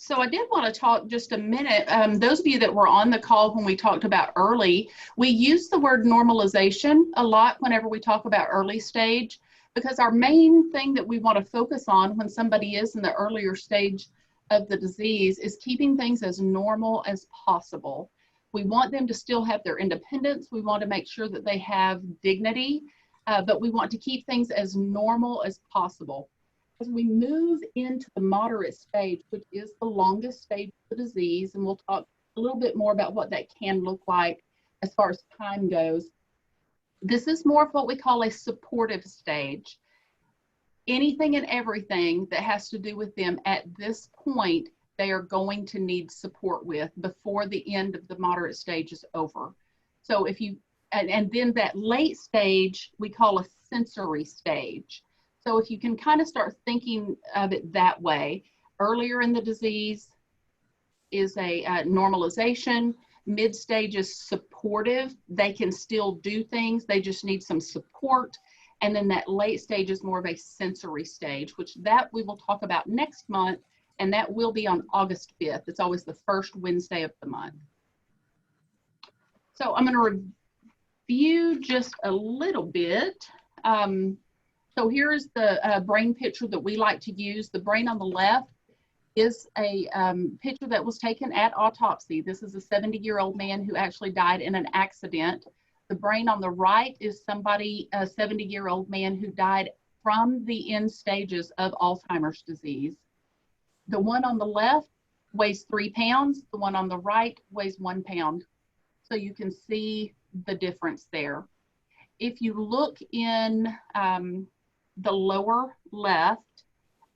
So I did want to talk just a minute. Those of you that were on the call when we talked about early, we use the word normalization a lot whenever we talk about early stage, because our main thing that we want to focus on when somebody is in the earlier stage of the disease is keeping things as normal as possible. We want them to still have their independence. We want to make sure that they have dignity, but we want to keep things as normal as possible. As we move into the moderate stage, which is the longest stage of the disease, and we'll talk a little bit more about what that can look like as far as time goes, this is more of what we call a supportive stage. Anything and everything that has to do with them at this point, they are going to need support with before the end of the moderate stage is over. So if you, and then that late stage, we call a sensory stage. So if you can kind of start thinking of it that way, earlier in the disease is a normalization, mid-stage is supportive, they can still do things, they just need some support, and then that late stage is more of a sensory stage, which that we will talk about next month, and that will be on August 5th. It's always the first Wednesday of the month. So I'm going to review just a little bit. So here's the brain picture that we like to use. The brain on the left is a picture that was taken at autopsy. This is a 70-year-old man who actually died in an accident. The brain on the right is somebody, a 70-year-old man who died from the end stages of Alzheimer's disease. The one on the left weighs 3 pounds. The one on the right weighs 1 pound. So you can see the difference there. If you look in the lower left,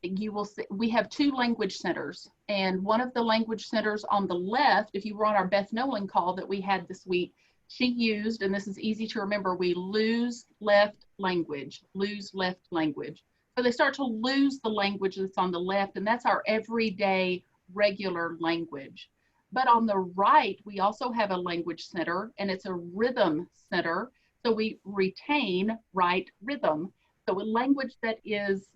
you will see we have 2 language centers, and one of the language centers on the left, if you were on our Beth Nolan call that we had this week, she used, and this is easy to remember, we lose left language. So they start to lose the language that's on the left, and that's our everyday regular language. But on the right, we also have a language center, and it's a rhythm center. So we retain right rhythm. So a language that is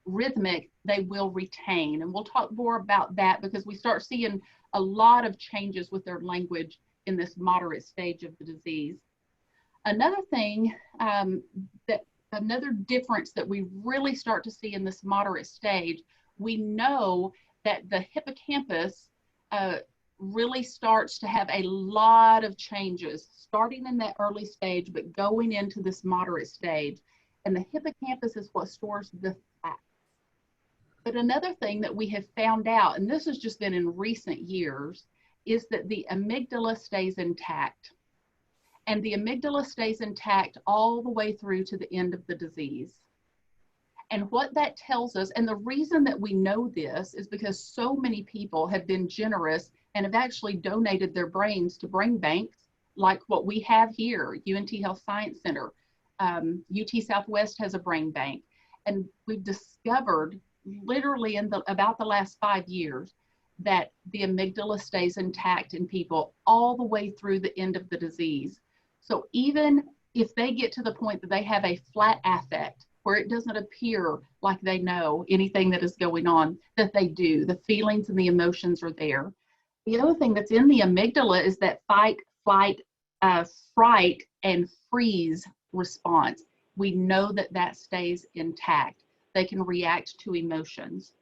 rhythmic, they will retain. And we'll talk more about that because we start seeing a lot of changes with their language in this moderate stage of the disease. Another thing, another difference that we really start to see in this moderate stage, we know that the hippocampus really starts to have a lot of changes starting in that early stage, but going into this moderate stage. And the hippocampus is what stores the facts. But another thing that we have found out, and this has just been in recent years, is that the amygdala stays intact. And the amygdala stays intact all the way through to the end of the disease. And what that tells us, and the reason that we know this is because so many people have been generous and have actually donated their brains to brain banks like what we have here, UNT Health Science Center. UT Southwest has a brain bank. And we've discovered literally in about the last 5 years that the amygdala stays intact in people all the way through the end of the disease. So even if they get to the point that they have a flat affect, where it doesn't appear like they know anything that is going on, that they do, the feelings and the emotions are there. The other thing that's in the amygdala is that fight, flight, fright, and freeze response. We know that that stays intact. They can react to emotions.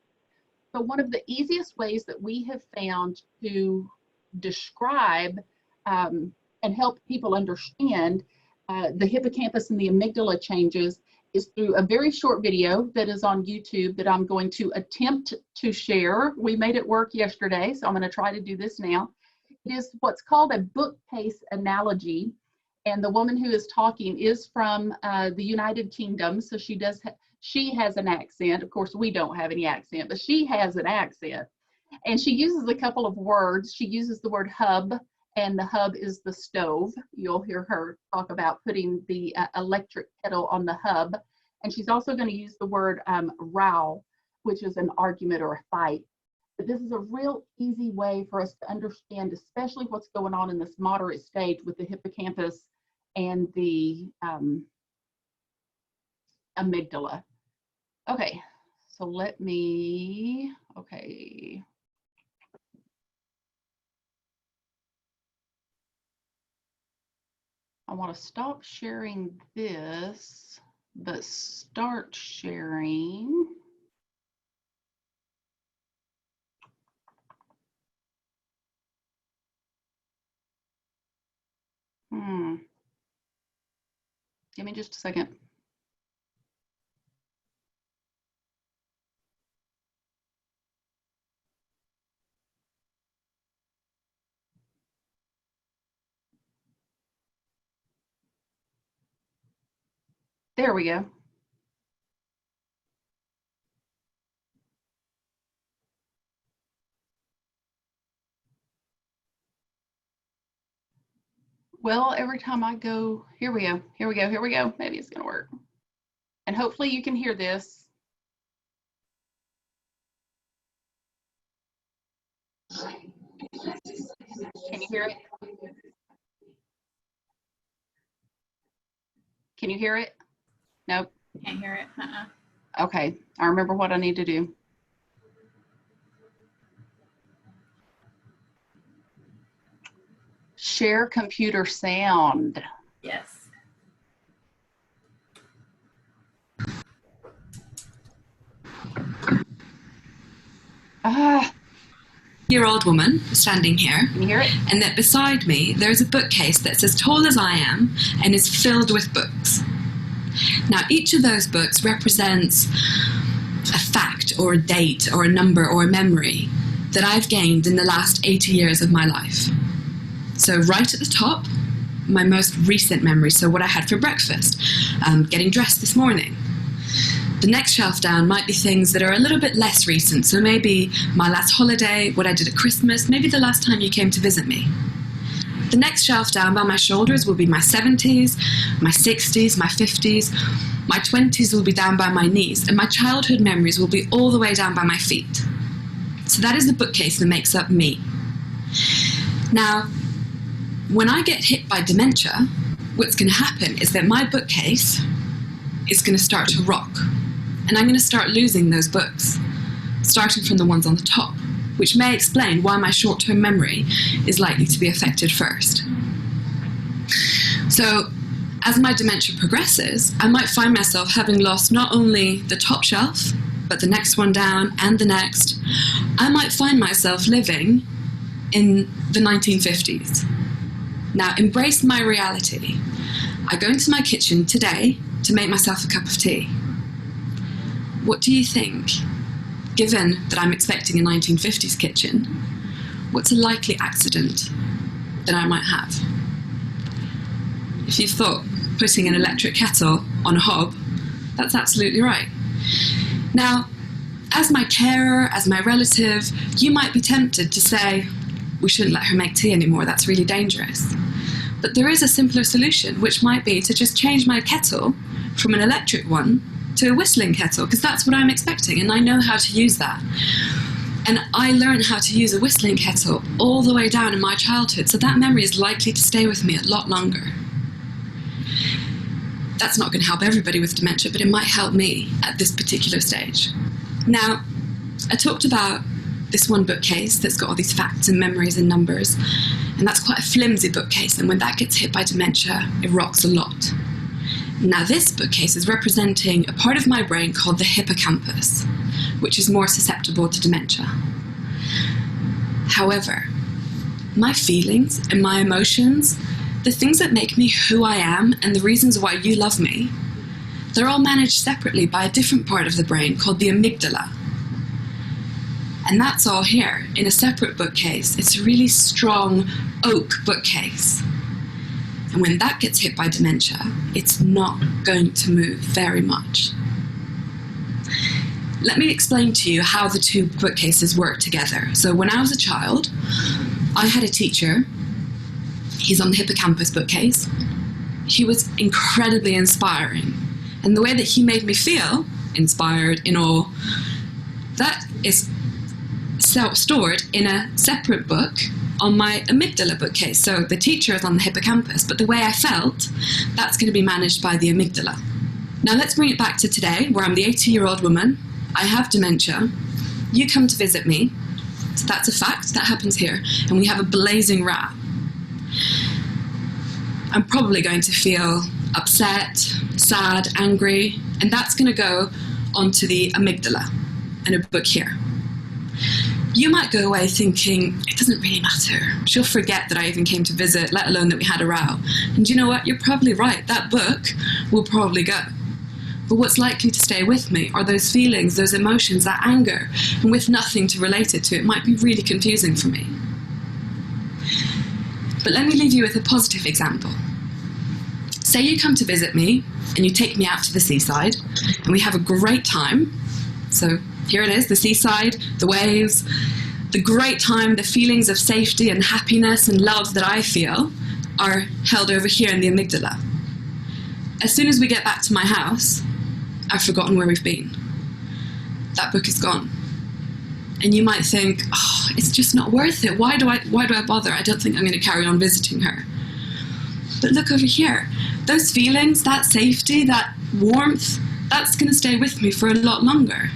So one of the easiest ways that we have found to describe and help people understand the hippocampus and the amygdala changes is through a very short video that is on YouTube that I'm going to attempt to share. We made it work yesterday, so I'm going to try to do this now. It is what's called a bookcase analogy, and the woman who is talking is from the United Kingdom, so she has an accent. Of course, we don't have any accent, but she has an accent. And she uses a couple of words. She uses the word hub, and the hub is the stove. You'll hear her talk about putting the electric kettle on the hub. And she's also going to use the word row, which is an argument or a fight. But this is a real easy way for us to understand, especially what's going on in this moderate stage with the hippocampus and the amygdala. Okay, so let me, okay. I want to stop sharing this, but start sharing. Give me just a second. There we go. Well, every time I go, here we go, here we go, here we go. Maybe it's gonna work. And hopefully you can hear this. Can you hear it? Can you hear it? Nope. Can't hear it. Okay, I remember what I need to do. Share computer sound. Yes. Year-old woman standing here, Can you hear it? and that beside me there's a bookcase that's as tall as I am and is filled with books. Now each of those books represents a fact or a date or a number or a memory that I've gained in the last 80 years of my life. So right at the top, my most recent memory, so what I had for breakfast, getting dressed this morning. The next shelf down might be things that are a little bit less recent, so maybe my last holiday, what I did at Christmas, maybe the last time you came to visit me. The next shelf down by my shoulders will be my 70s, my 60s, my 50s, my 20s will be down by my knees, and my childhood memories will be all the way down by my feet. So that is the bookcase that makes up me. Now, when I get hit by dementia, what's going to happen is that my bookcase is going to start to rock. And I'm going to start losing those books, starting from the ones on the top, which may explain why my short-term memory is likely to be affected first. So, as my dementia progresses, I might find myself having lost not only the top shelf, but the next one down and the next. I might find myself living in the 1950s. Now, embrace my reality. I go into my kitchen today to make myself a cup of tea. What do you think? Given that I'm expecting a 1950s kitchen, what's a likely accident that I might have? If you thought putting an electric kettle on a hob, that's absolutely right. Now, as my carer, as my relative, you might be tempted to say, we shouldn't let her make tea anymore, that's really dangerous. But there is a simpler solution, which might be to just change my kettle from an electric one to a whistling kettle, because that's what I'm expecting, and I know how to use that. And I learned how to use a whistling kettle all the way down in my childhood, so that memory is likely to stay with me a lot longer. That's not going to help everybody with dementia, but it might help me at this particular stage. Now, I talked about this one bookcase that's got all these facts and memories and numbers, and that's quite a flimsy bookcase, and when that gets hit by dementia, it rocks a lot. Now this bookcase is representing a part of my brain called the hippocampus, which is more susceptible to dementia. However, my feelings and my emotions, the things that make me who I am and the reasons why you love me, they're all managed separately by a different part of the brain called the amygdala. And that's all here in a separate bookcase. It's a really strong oak bookcase. And when that gets hit by dementia, it's not going to move very much. Let me explain to you how the two bookcases work together. So when I was a child, I had a teacher. He's on the hippocampus bookcase. He was incredibly inspiring. And the way that he made me feel, inspired, in awe, that is stored in a separate book on my amygdala bookcase. So the teacher is on the hippocampus, but the way I felt, that's going to be managed by the amygdala. Now let's bring it back to today, where I'm the 80-year-old woman. I have dementia. You come to visit me. So that's a fact, that happens here. And we have a blazing rat. I'm probably going to feel upset, sad, angry, and that's going to go onto the amygdala in a book here. You might go away thinking, it doesn't really matter. She'll forget that I even came to visit, let alone that we had a row. And you know what? You're probably right. That book will probably go. But what's likely to stay with me are those feelings, those emotions, that anger, and with nothing to relate it to, it might be really confusing for me. But let me leave you with a positive example. Say you come to visit me, and you take me out to the seaside, and we have a great time. So here it is, the seaside, the waves, the great time, the feelings of safety and happiness and love that I feel are held over here in the amygdala. As soon as we get back to my house, I've forgotten where we've been. That book is gone. And you might think, oh, it's just not worth it. Why do I bother? I don't think I'm going to carry on visiting her. But look over here. Those feelings, that safety, that warmth, that's going to stay with me for a lot longer.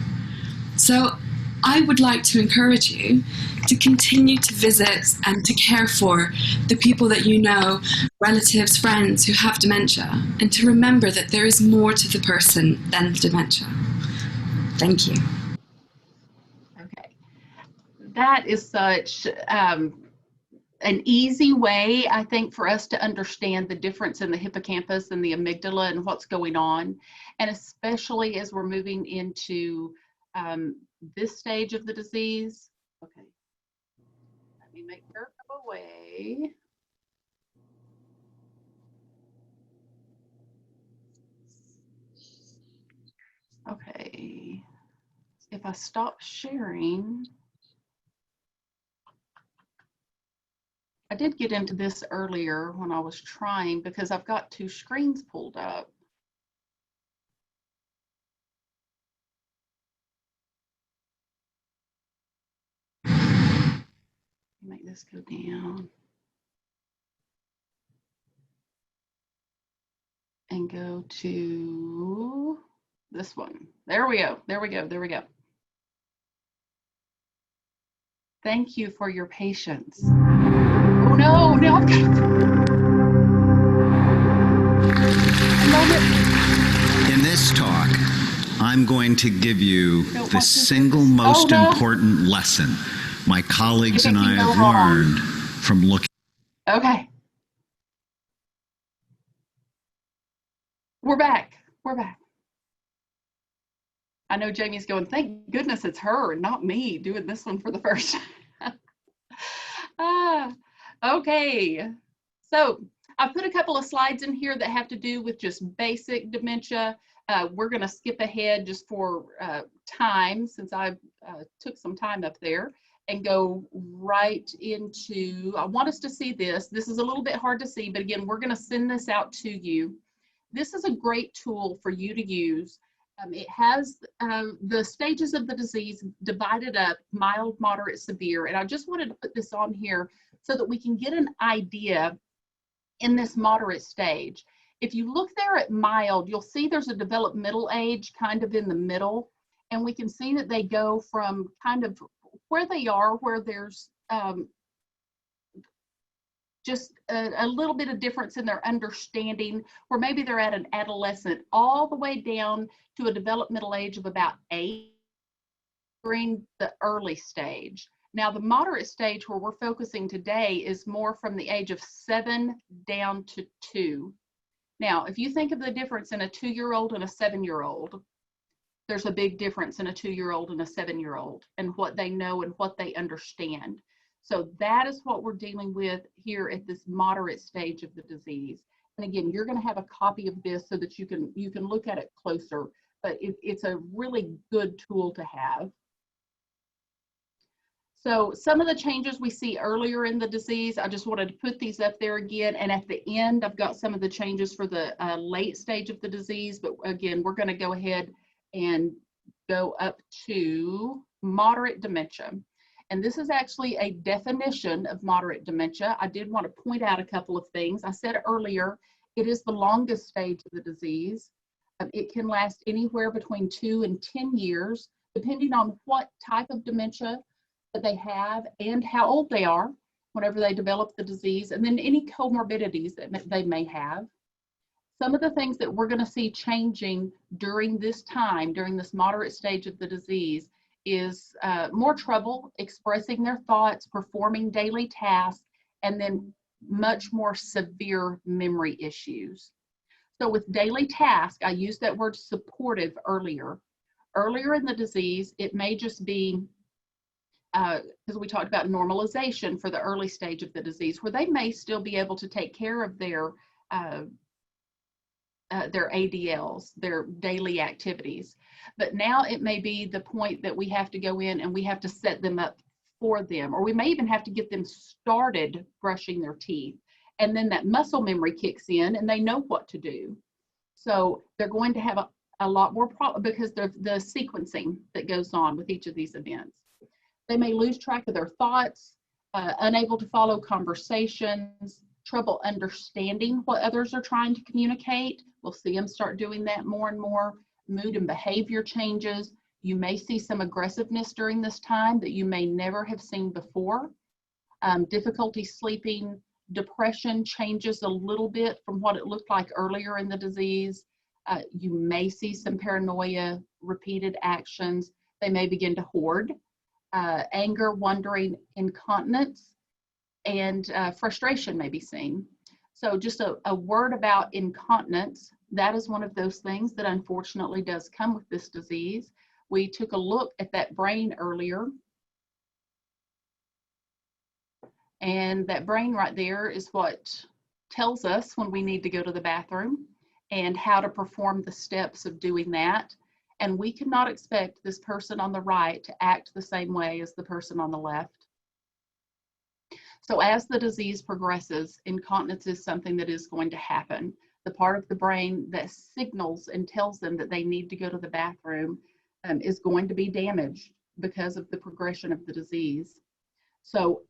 So I would like to encourage you to continue to visit and to care for the people that you know, relatives, friends who have dementia, and to remember that there is more to the person than the dementia. Thank you. Okay, that is such an easy way, I think, for us to understand the difference in the hippocampus and the amygdala and what's going on, and especially as we're moving into this stage of the disease. Okay, let me make her go away. Okay, if I stop sharing, I did get into this earlier when I was trying because I've got two screens pulled up. Make this go down and go to this one. There we go. There we go. There we go. Thank you for your patience. Oh no, no, I've got a moment. In this talk, I'm going to give you the single most important lesson my colleagues and I have learned from looking. Okay. We're back. We're back. I know Jamie's going, thank goodness it's her and not me doing this one for the first time. Okay. So I've put a couple of slides in here that have to do with just basic dementia. We're going to skip ahead just for time, since I took some time up there, and go right into, I want us to see this. This is a little bit hard to see, but again, we're going to send this out to you. This is a great tool for you to use. It has the stages of the disease divided up, mild, moderate, severe. And I just wanted to put this on here so that we can get an idea in this moderate stage. If you look there at mild, you'll see there's a developmental age kind of in the middle. And we can see that they go from kind of where they are, where there's just a little bit of difference in their understanding, where maybe they're at an adolescent, all the way down to a developmental age of about 8 during the early stage. Now, the moderate stage where we're focusing today is more from the age of 7 down to 2. Now, if you think of the difference in a 2-year-old and a 7-year-old, there's a big difference in a 2-year-old and a 7-year-old and what they know and what they understand. So that is what we're dealing with here at this moderate stage of the disease. And again, you're going to have a copy of this so that you can look at it closer, but it's a really good tool to have. So some of the changes we see earlier in the disease, I just wanted to put these up there again. And at the end, I've got some of the changes for the late stage of the disease. But again, we're going to go ahead and go up to moderate dementia. And this is actually a definition of moderate dementia. I did want to point out a couple of things. I said earlier, it is the longest stage of the disease. It can last anywhere between 2 and 10 years, depending on what type of dementia that they have and how old they are. whenever they develop the disease, and then any comorbidities that they may have. Some of the things that we're going to see changing during this time, during this moderate stage of the disease, is more trouble expressing their thoughts, performing daily tasks, and then much more severe memory issues. So with daily tasks, I used that word supportive earlier. Earlier in the disease, it may just be, because we talked about normalization for the early stage of the disease, where they may still be able to take care of their ADLs, their daily activities. But now it may be the point that we have to go in and we have to set them up for them, or we may even have to get them started brushing their teeth. And then that muscle memory kicks in and they know what to do. So they're going to have a lot more problem because of the sequencing that goes on with each of these events. They may lose track of their thoughts, unable to follow conversations, trouble understanding what others are trying to communicate. We'll see them start doing that more and more. Mood and behavior changes. You may see some aggressiveness during this time that you may never have seen before. Difficulty sleeping, depression changes a little bit from what it looked like earlier in the disease. You may see some paranoia, repeated actions. They may begin to hoard. Anger, wandering, incontinence, and frustration may be seen. So just a word about incontinence. That is one of those things that unfortunately does come with this disease. We took a look at that brain earlier. And that brain right there is what tells us when we need to go to the bathroom and how to perform the steps of doing that. And we cannot expect this person on the right to act the same way as the person on the left. So as the disease progresses, incontinence is something that is going to happen. The part of the brain that signals and tells them that they need to go to the bathroom is going to be damaged because of the progression of the disease. So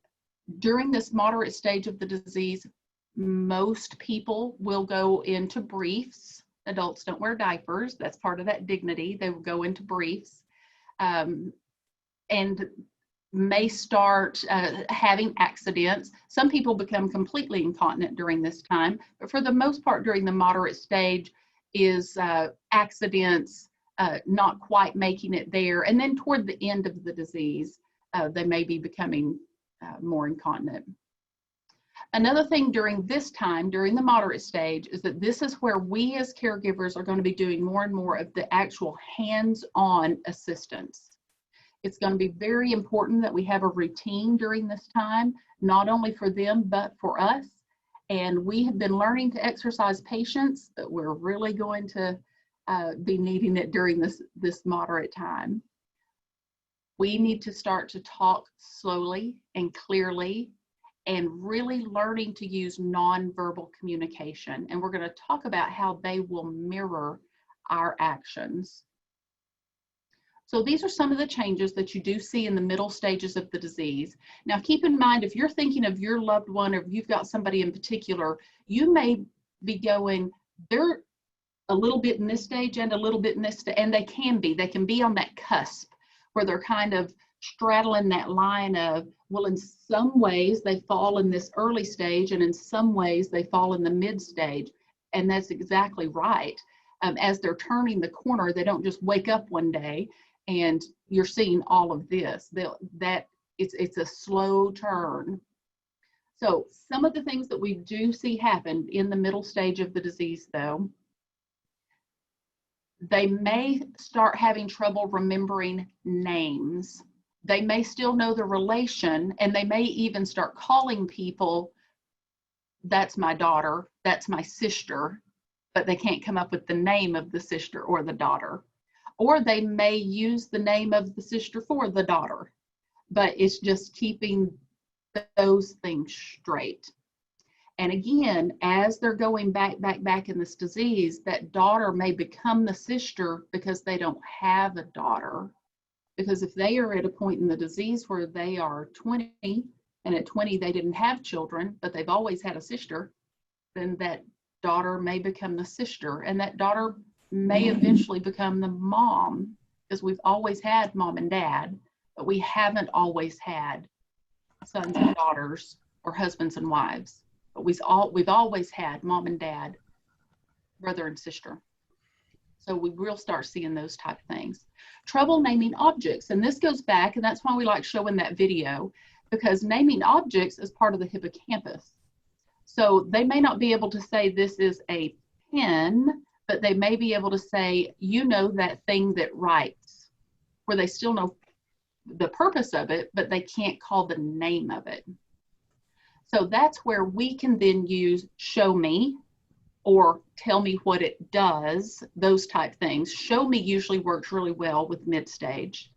during this moderate stage of the disease, most people will go into briefs. Adults don't wear diapers. That's part of that dignity. They will go into briefs and may start having accidents. Some people become completely incontinent during this time, but for the most part during the moderate stage is accidents, not quite making it there. And then toward the end of the disease, they may be becoming more incontinent. Another thing during this time, during the moderate stage, is that this is where we as caregivers are going to be doing more and more of the actual hands-on assistance. It's going to be very important that we have a routine during this time, not only for them, but for us. And we have been learning to exercise patience, but we're really going to be needing it during this moderate time. We need to start to talk slowly and clearly and really learning to use nonverbal communication. And we're going to talk about how they will mirror our actions. So these are some of the changes that you do see in the middle stages of the disease. Now keep in mind, if you're thinking of your loved one or if you've got somebody in particular, you may be going, they're a little bit in this stage and a little bit in this stage, and they can be on that cusp where they're kind of straddling that line of, well, in some ways they fall in this early stage and in some ways they fall in the mid stage. And that's exactly right. As they're turning the corner, they don't just wake up one day and you're seeing all of this. It's a slow turn. So some of the things that we do see happen in the middle stage of the disease though, they may start having trouble remembering names. They may still know the relation, and they may even start calling people, that's my daughter, that's my sister, but they can't come up with the name of the sister or the daughter. Or they may use the name of the sister for the daughter, but it's just keeping those things straight. And again, as they're going back in this disease, that daughter may become the sister because they don't have a daughter. Because if they are at a point in the disease where they are 20, and at 20 they didn't have children, but they've always had a sister, then that daughter may become the sister, and that daughter may eventually become the mom, because we've always had mom and dad, but we haven't always had sons and daughters or husbands and wives, but we've always had mom and dad, brother and sister. So we will start seeing those type of things. Trouble naming objects, and this goes back, and that's why we like showing that video, because naming objects is part of the hippocampus. So they may not be able to say this is a pen, but they may be able to say, you know, that thing that writes, where they still know the purpose of it, but they can't call the name of it. So that's where we can then use show me or tell me what it does, those type things. Show me usually works really well with mid-stage.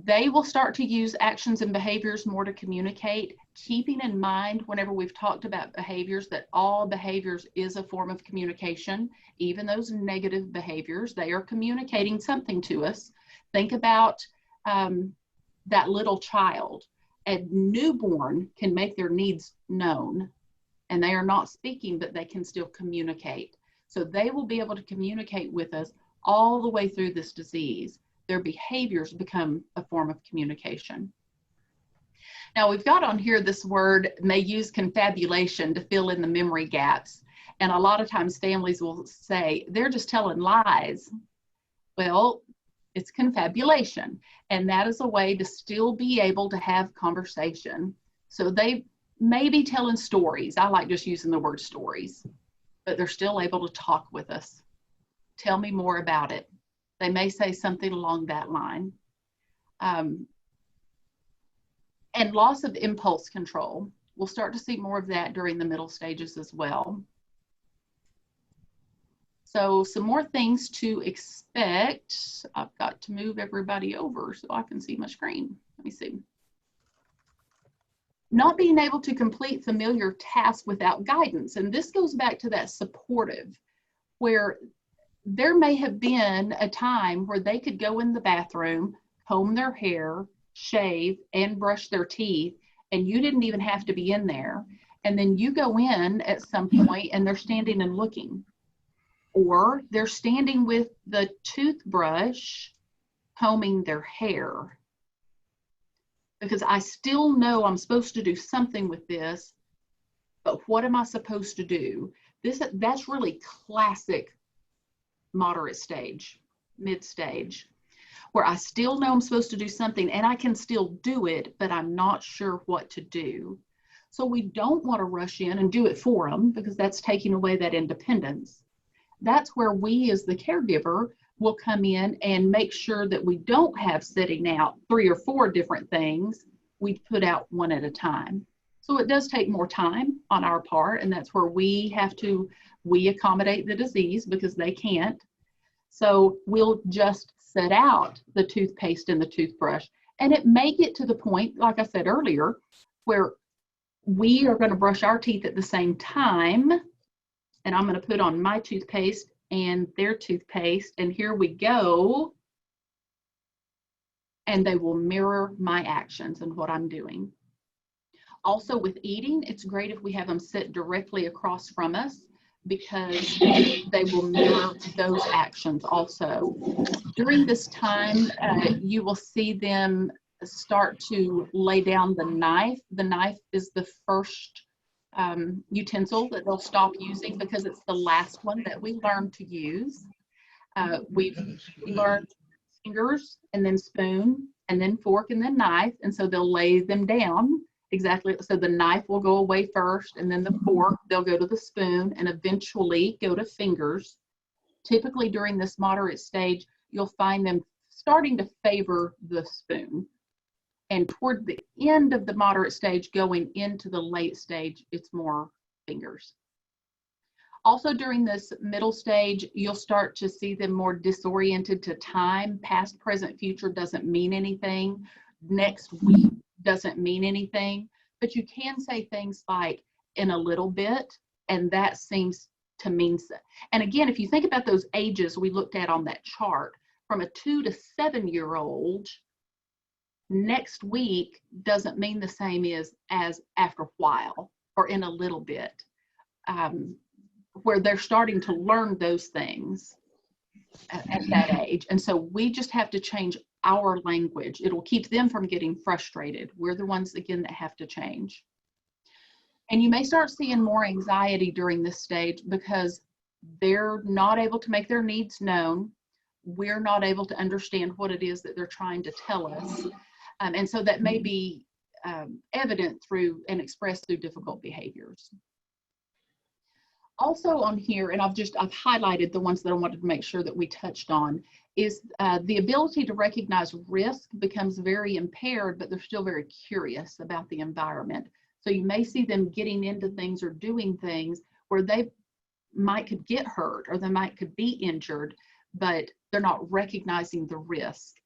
They will start to use actions and behaviors more to communicate, keeping in mind whenever we've talked about behaviors that all behaviors is a form of communication, even those negative behaviors, they are communicating something to us. Think about that little child. A newborn can make their needs known, and they are not speaking, but they can still communicate. So they will be able to communicate with us all the way through this disease. Their behaviors become a form of communication. Now we've got on here this word, may use confabulation to fill in the memory gaps. And a lot of times families will say, they're just telling lies. Well, it's confabulation. And that is a way to still be able to have conversation. So they may be telling stories. I like just using the word stories, but they're still able to talk with us. Tell me more about it. They may say something along that line. And loss of impulse control. We'll start to see more of that during the middle stages as well. So some more things to expect. I've got to move everybody over so I can see my screen. Let me see. Not being able to complete familiar tasks without guidance. And this goes back to that supportive, where there may have been a time where they could go in the bathroom, comb their hair, shave, and brush their teeth, and you didn't even have to be in there. And then you go in at some point and they're standing and looking. Or they're standing with the toothbrush, combing their hair. Because I still know I'm supposed to do something with this, but what am I supposed to do? That's really classic moderate stage, mid stage, where I still know I'm supposed to do something and I can still do it, but I'm not sure what to do. So we don't want to rush in and do it for them, because that's taking away that independence. That's where we as the caregiver will come in and make sure that we don't have setting out 3 or 4 different things. We put out one at a time. So it does take more time on our part, and that's where we accommodate the disease because they can't. So we'll just set out the toothpaste and the toothbrush, and it may get to the point, like I said earlier, where we are going to brush our teeth at the same time, and I'm going to put on my toothpaste and their toothpaste, and here we go. And they will mirror my actions and what I'm doing. Also with eating, it's great if we have them sit directly across from us, because they will mirror those actions also. During this time, you will see them start to lay down the knife. The knife is the first utensil that they'll stop using, because it's the last one that we learned to use. We've learned fingers and then spoon and then fork and then knife, and so they'll lay them down exactly. So the knife will go away first, and then the fork, they'll go to the spoon, and eventually go to fingers. Typically during this moderate stage, you'll find them starting to favor the spoon. And toward the end of the moderate stage, going into the late stage, it's more fingers. Also during this middle stage, you'll start to see them more disoriented to time. Past, present, future doesn't mean anything. Next week doesn't mean anything. But you can say things like, in a little bit, and that seems to mean so. And again, if you think about those ages we looked at on that chart, from a 2 to 7-year-old, next week doesn't mean the same as after a while or in a little bit, where they're starting to learn those things at that age. And so we just have to change our language. It'll keep them from getting frustrated. We're the ones, again, that have to change. And you may start seeing more anxiety during this stage because they're not able to make their needs known. We're not able to understand what it is that they're trying to tell us. And so that may be evident through and expressed through difficult behaviors. Also on here, and I've highlighted the ones that I wanted to make sure that we touched on, is the ability to recognize risk becomes very impaired, but they're still very curious about the environment. So you may see them getting into things or doing things where they could get hurt or they could be injured, but they're not recognizing the risk.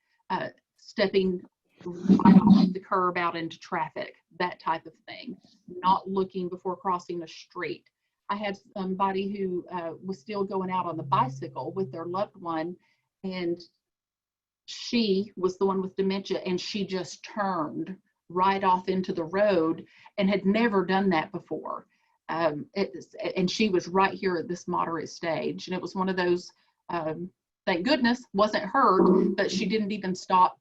Stepping right off the curb out into traffic, that type of thing. Not looking before crossing a street. I had somebody who was still going out on the bicycle with their loved one, and she was the one with dementia, and she just turned right off into the road and had never done that before. And she was right here at this moderate stage. And it was one of those, thank goodness, wasn't hurt, but she didn't even stop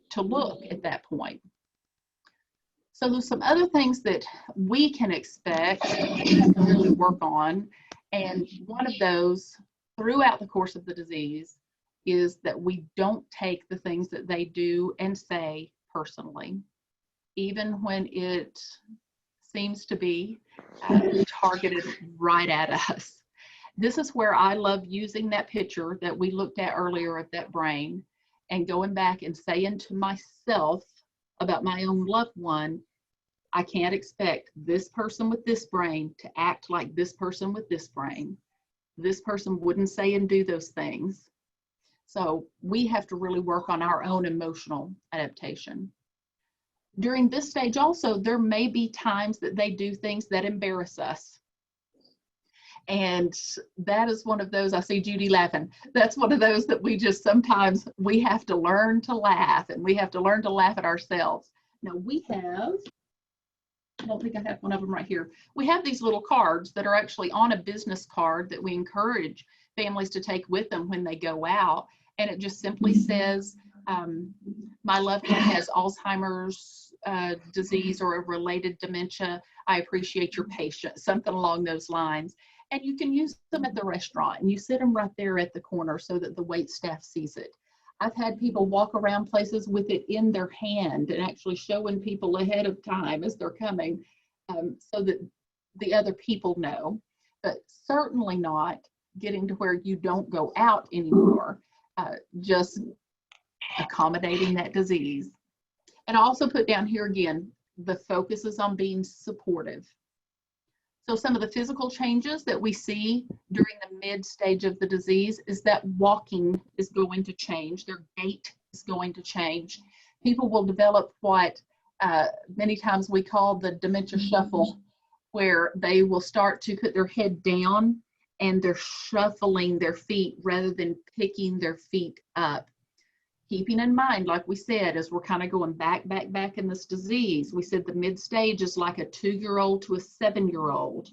to look at that point. So there's some other things that we can expect to really work on. And one of those throughout the course of the disease is that we don't take the things that they do and say personally, even when it seems to be targeted right at us. This is where I love using that picture that we looked at earlier of that brain and going back and saying to myself about my own loved one, I can't expect this person with this brain to act like this person with this brain. This person wouldn't say and do those things. So we have to really work on our own emotional adaptation. During this stage also, there may be times that they do things that embarrass us. And that is one of those, I see Judy laughing, that's one of those that sometimes we have to learn to laugh, and we have to learn to laugh at ourselves. Now we have, I don't think I have one of them right here. We have these little cards that are actually on a business card that we encourage families to take with them when they go out. And it just simply says, my loved one has Alzheimer's disease or a related dementia. I appreciate your patience, something along those lines. And you can use them at the restaurant, and you sit them right there at the corner so that the wait staff sees it. I've had people walk around places with it in their hand and actually showing people ahead of time as they're coming, so that the other people know, but certainly not getting to where you don't go out anymore, just accommodating that disease. And I also put down here again, the focus is on being supportive. So some of the physical changes that we see during the mid stage of the disease is that walking is going to change, their gait is going to change. People will develop what many times we call the dementia shuffle, where they will start to put their head down and they're shuffling their feet rather than picking their feet up. Keeping in mind, like we said, as we're kind of going back in this disease, we said the mid stage is like a 2-year-old to a 7-year-old.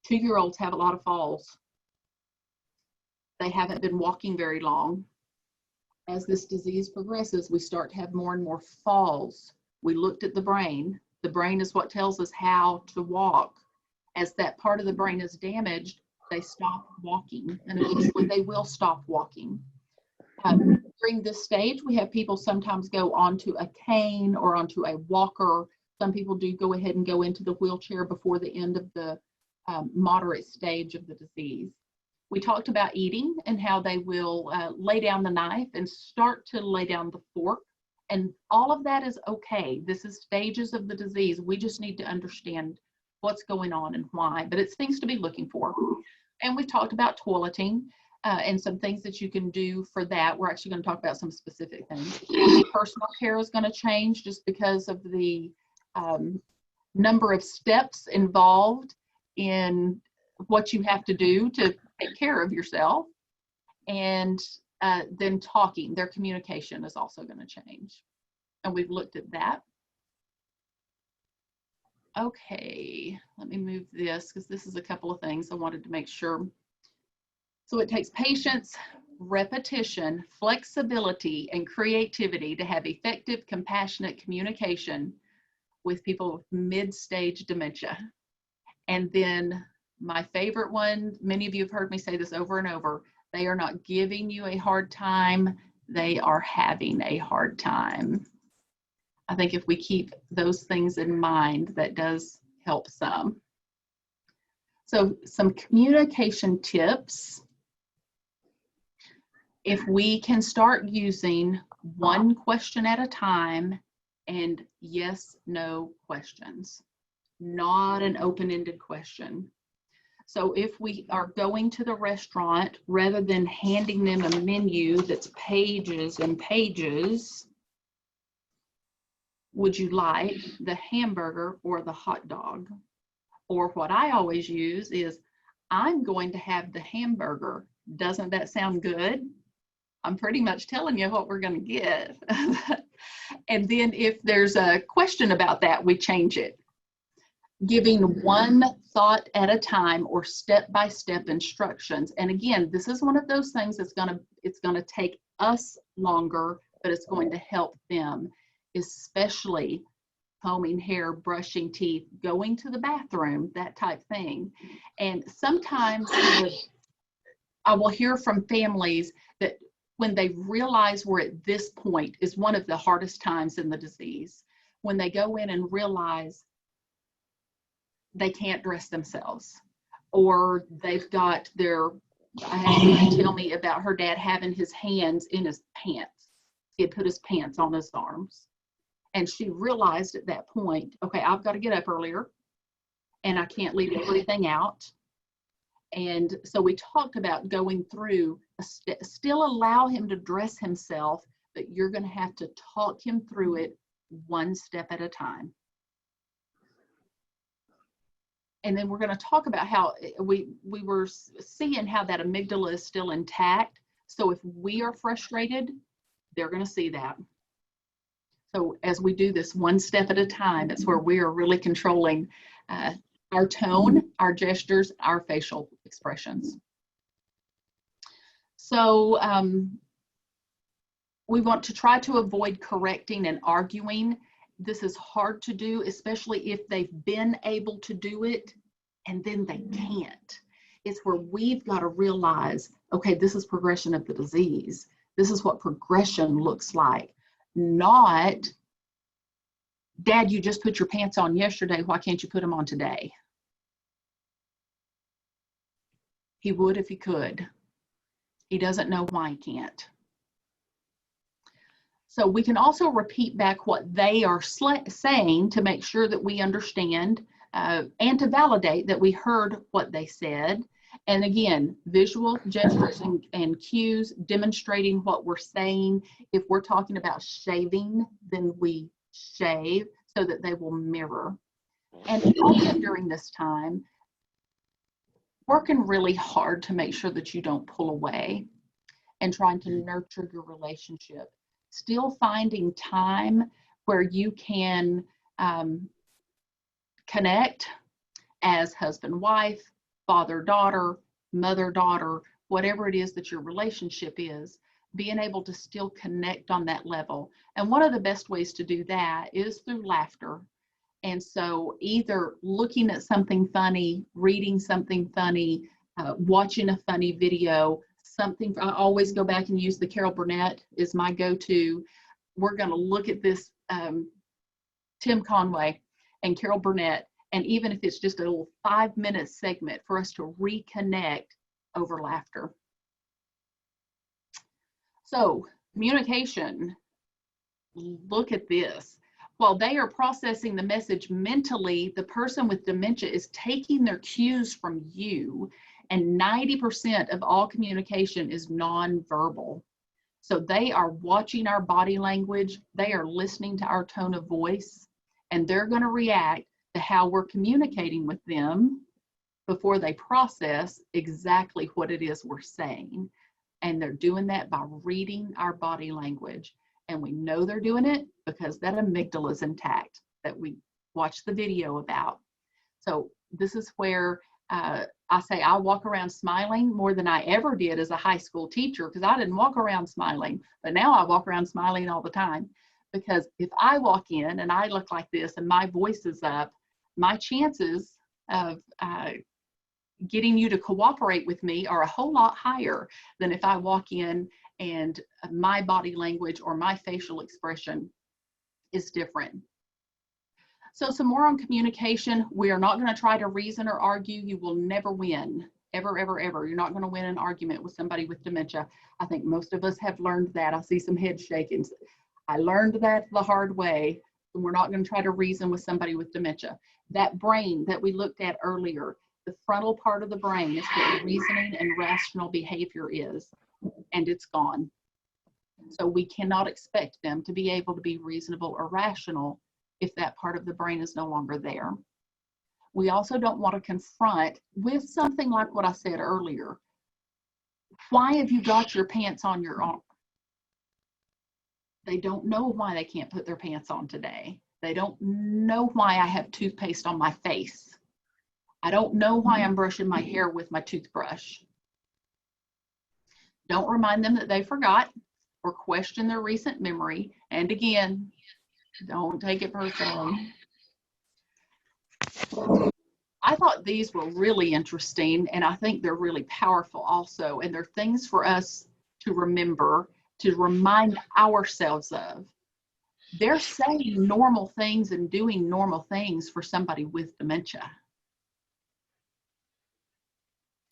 2-year-olds have a lot of falls. They haven't been walking very long. As this disease progresses, we start to have more and more falls. We looked at the brain. The brain is what tells us how to walk. As that part of the brain is damaged, they stop walking, and eventually they will stop walking. During this stage, we have people sometimes go onto a cane or onto a walker. Some people do go ahead and go into the wheelchair before the end of the moderate stage of the disease. We talked about eating and how they will lay down the knife and start to lay down the fork. And all of that is okay. This is stages of the disease. We just need to understand what's going on and why, but it's things to be looking for. And we talked about toileting. And some things that you can do for that. We're actually going to talk about some specific things. Personal care is going to change just because of the number of steps involved in what you have to do to take care of yourself. And then talking, their communication is also going to change. And we've looked at that. Okay, let me move this because this is a couple of things I wanted to make sure. So it takes patience, repetition, flexibility, and creativity to have effective, compassionate communication with people with mid-stage dementia. And then my favorite one, many of you have heard me say this over and over, they are not giving you a hard time, they are having a hard time. I think if we keep those things in mind, that does help some. So some communication tips. If we can start using one question at a time and yes, no questions, not an open-ended question. So if we are going to the restaurant, rather than handing them a menu that's pages and pages, would you like the hamburger or the hot dog? Or what I always use is, I'm going to have the hamburger. Doesn't that sound good? I'm pretty much telling you what we're going to get. And then if there's a question about that, we change it. Giving one thought at a time or step-by-step instructions. And again, this is one of those things that's it's gonna take us longer, but it's going to help them, especially combing hair, brushing teeth, going to the bathroom, that type thing. And sometimes I will hear from families that when they realize we're at this point is one of the hardest times in the disease, when they go in and realize they can't dress themselves, or they've got I had somebody tell me about her dad having his hands in his pants. He had put his pants on his arms. And she realized at that point, okay, I've got to get up earlier and I can't leave everything out. And so we talked about going through, still allow him to dress himself, but you're going to have to talk him through it one step at a time. And then we're going to talk about how we were seeing how that amygdala is still intact. So if we are frustrated, they're going to see that. So as we do this one step at a time, it's where we are really controlling our tone, our gestures, our facial expressions. So we want to try to avoid correcting and arguing. This is hard to do, especially if they've been able to do it and then they can't. It's where we've got to realize, okay, this is progression of the disease. This is what progression looks like. Not, Dad, you just put your pants on yesterday, why can't you put them on today? He would if he could. He doesn't know why he can't. So we can also repeat back what they are saying to make sure that we understand and to validate that we heard what they said. And again, visual gestures and cues demonstrating what we're saying. If we're talking about shaving, then we shave so that they will mirror. And also during this time, working really hard to make sure that you don't pull away and trying to nurture your relationship. Still finding time where you can connect as husband-wife, father-daughter, mother-daughter, whatever it is that your relationship is, being able to still connect on that level. And one of the best ways to do that is through laughter. And so either looking at something funny, reading something funny, watching a funny video, something, I always go back and use the Carol Burnett is my go-to. We're going to look at this Tim Conway and Carol Burnett, and even if it's just a little 5-minute segment for us to reconnect over laughter. So communication, look at this. While they are processing the message mentally, the person with dementia is taking their cues from you, and 90% of all communication is nonverbal. So they are watching our body language, they are listening to our tone of voice, and they're going to react to how we're communicating with them before they process exactly what it is we're saying. And they're doing that by reading our body language. And we know they're doing it because that amygdala is intact that we watched the video about. So this is where I say I walk around smiling more than I ever did as a high school teacher, because I didn't walk around smiling, but now I walk around smiling all the time. Because if I walk in and I look like this and my voice is up, my chances of getting you to cooperate with me are a whole lot higher than if I walk in and my body language or my facial expression is different. So some more on communication. We are not going to try to reason or argue. You will never win, ever, ever, ever. You're not going to win an argument with somebody with dementia. I think most of us have learned that. I see some head shakings. I learned that the hard way. And we're not going to try to reason with somebody with dementia. That brain that we looked at earlier, the frontal part of the brain is where reasoning and rational behavior is, and it's gone. So we cannot expect them to be able to be reasonable or rational if that part of the brain is no longer there. We also don't want to confront with something like what I said earlier. Why have you got your pants on your arm? They don't know why they can't put their pants on today. They don't know why I have toothpaste on my face. I don't know why I'm brushing my hair with my toothbrush. Don't remind them that they forgot or question their recent memory. And again, don't take it personally. I thought these were really interesting, and I think they're really powerful also. And they're things for us to remember, to remind ourselves of. They're saying normal things and doing normal things for somebody with dementia.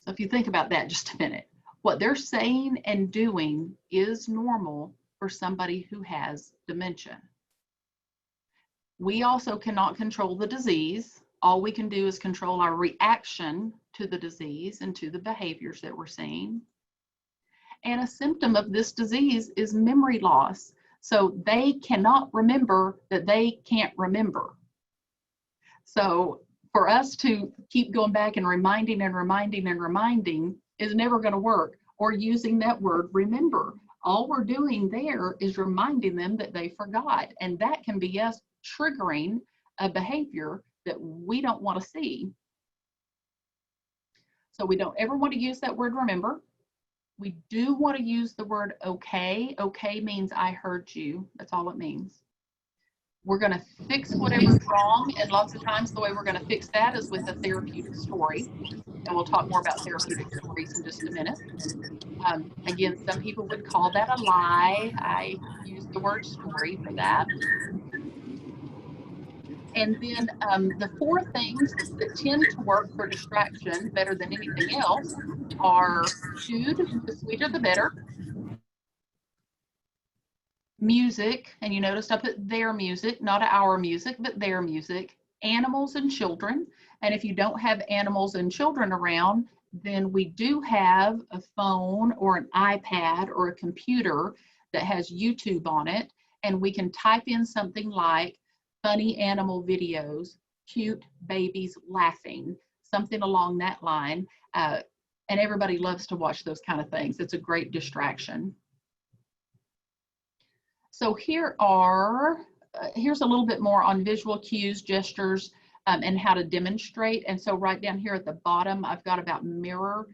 So if you think about that just a minute, what they're saying and doing is normal for somebody who has dementia. We also cannot control the disease. All we can do is control our reaction to the disease and to the behaviors that we're seeing. And a symptom of this disease is memory loss. So they cannot remember that they can't remember. So for us to keep going back and reminding and reminding and reminding is never going to work, or using that word remember. All we're doing there is reminding them that they forgot, and that can be us triggering a behavior that we don't want to see. So we don't ever want to use that word remember. We do want to use the word okay. Okay means I heard you. That's all it means. We're going to fix whatever's wrong, and lots of times the way we're going to fix that is with a therapeutic story. And we'll talk more about therapeutic stories in just a minute. Again, some people would call that a lie. I use the word story for that. And then the four things that tend to work for distraction better than anything else are food, the sweeter the better, music, and you noticed I put their music, not our music, but their music, animals and children. And if you don't have animals and children around, then we do have a phone or an iPad or a computer that has YouTube on it, and we can type in something like funny animal videos, cute babies laughing, something along that line. And everybody loves to watch those kind of things. It's a great distraction. So here are, here's a little bit more on visual cues, gestures, and how to demonstrate. And so right down here at the bottom, I've got about mirror.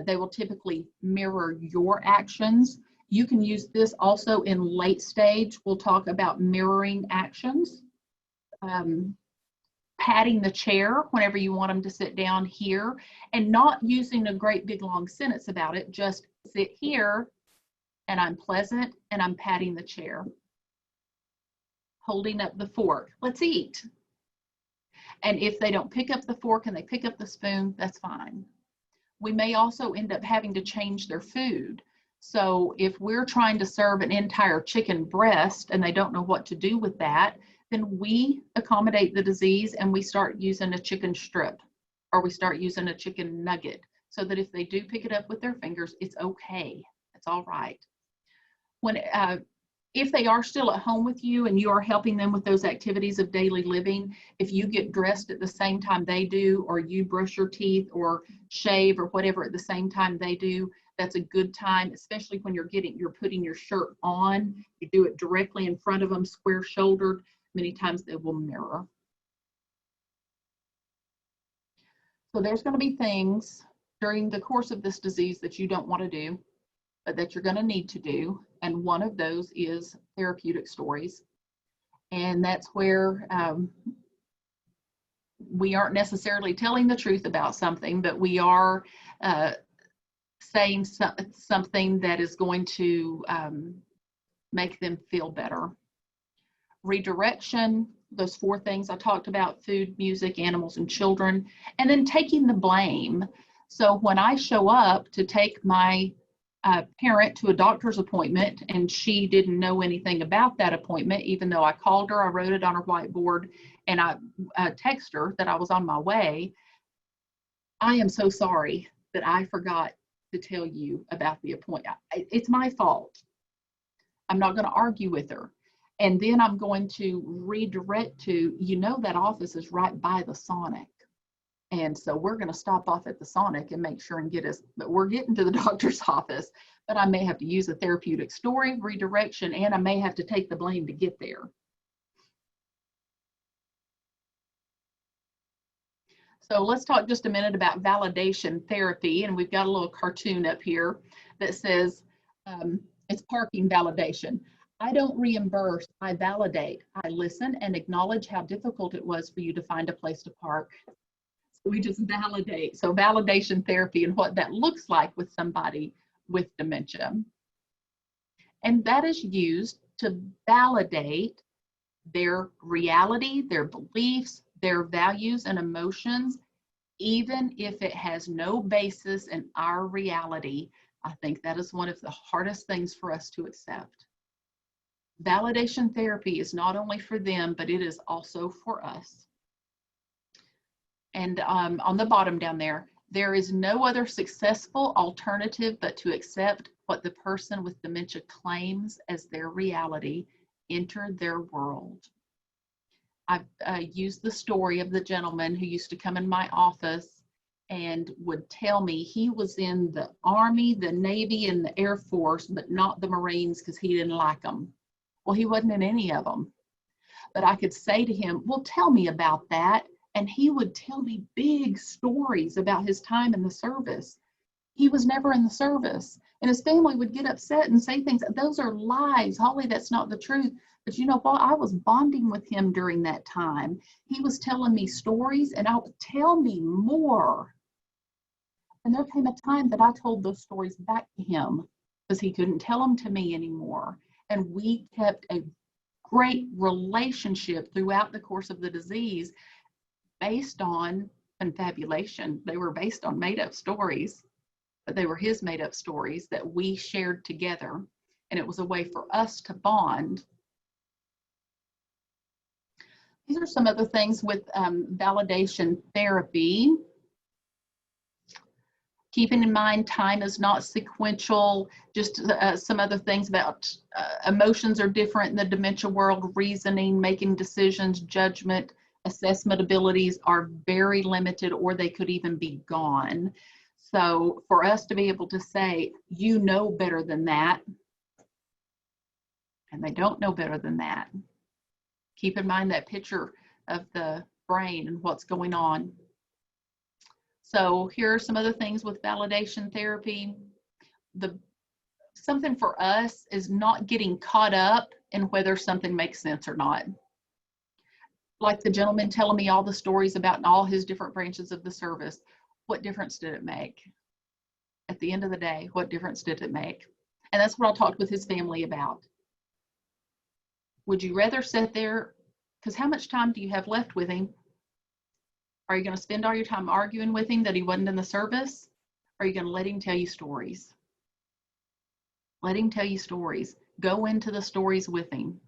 They will typically mirror your actions. You can use this also in late stage. We'll talk about mirroring actions. Patting the chair whenever you want them to sit down here, and not using a great big long sentence about it. Just sit here and I'm pleasant and I'm patting the chair. Holding up the fork. Let's eat. And if they don't pick up the fork and they pick up the spoon, that's fine. We may also end up having to change their food. So if we're trying to serve an entire chicken breast and they don't know what to do with that, then we accommodate the disease and we start using a chicken strip, or we start using a chicken nugget, so that if they do pick it up with their fingers, it's okay. It's all right. When if they are still at home with you and you are helping them with those activities of daily living, if you get dressed at the same time they do, or you brush your teeth or shave or whatever at the same time they do, that's a good time, especially when you're putting your shirt on. You do it directly in front of them, square shouldered. Many times they will mirror. So there's going to be things during the course of this disease that you don't want to do, but that you're going to need to do. And one of those is therapeutic stories. And that's where we aren't necessarily telling the truth about something, but we are saying something that is going to make them feel better. Redirection, those 4 things I talked about: food, music, animals, and children. And then taking the blame. So when I show up to take my parent to a doctor's appointment and she didn't know anything about that appointment, even though I called her, I wrote it on her whiteboard, and I texted her that I was on my way, I am so sorry that I forgot to tell you about the appointment. It's my fault. I'm not going to argue with her. And then I'm going to redirect to, that office is right by the Sonic. And so we're going to stop off at the Sonic and make sure and get us, but we're getting to the doctor's office, but I may have to use a therapeutic story, redirection, and I may have to take the blame to get there. So let's talk just a minute about validation therapy. And we've got a little cartoon up here that says it's parking validation. I don't reimburse, I validate. I listen and acknowledge how difficult it was for you to find a place to park. So we just validate. So validation therapy and what that looks like with somebody with dementia. And that is used to validate their reality, their beliefs, their values and emotions, even if it has no basis in our reality. I think that is one of the hardest things for us to accept. Validation therapy is not only for them, but it is also for us. And on the bottom down there, there is no other successful alternative but to accept what the person with dementia claims as their reality, enter their world. I've used the story of the gentleman who used to come in my office and would tell me he was in the Army, the Navy, and the Air Force, but not the Marines because he didn't like them. Well, he wasn't in any of them. But I could say to him, well, tell me about that. And he would tell me big stories about his time in the service. He was never in the service. And his family would get upset and say things, those are lies, Holly, that's not the truth. But you know what? I was bonding with him during that time. He was telling me stories and I would tell me more. And there came a time that I told those stories back to him because he couldn't tell them to me anymore. And we kept a great relationship throughout the course of the disease based on confabulation. They were based on made-up stories, but they were his made-up stories that we shared together. And it was a way for us to bond. These are some other things with validation therapy. Keeping in mind, time is not sequential, just some other things about emotions are different in the dementia world, reasoning, making decisions, judgment, assessment abilities are very limited, or they could even be gone. So for us to be able to say, you know better than that, and they don't know better than that. Keep in mind that picture of the brain and what's going on. So here are some other things with validation therapy. Something for us is not getting caught up in whether something makes sense or not. Like the gentleman telling me all the stories about all his different branches of the service. What difference did it make? At the end of the day, what difference did it make? And that's what I talked with his family about. Would you rather sit there, because how much time do you have left with him? Are you going to spend all your time arguing with him that he wasn't in the service? Or are you going to let him tell you stories? Let him tell you stories. Go into the stories with him.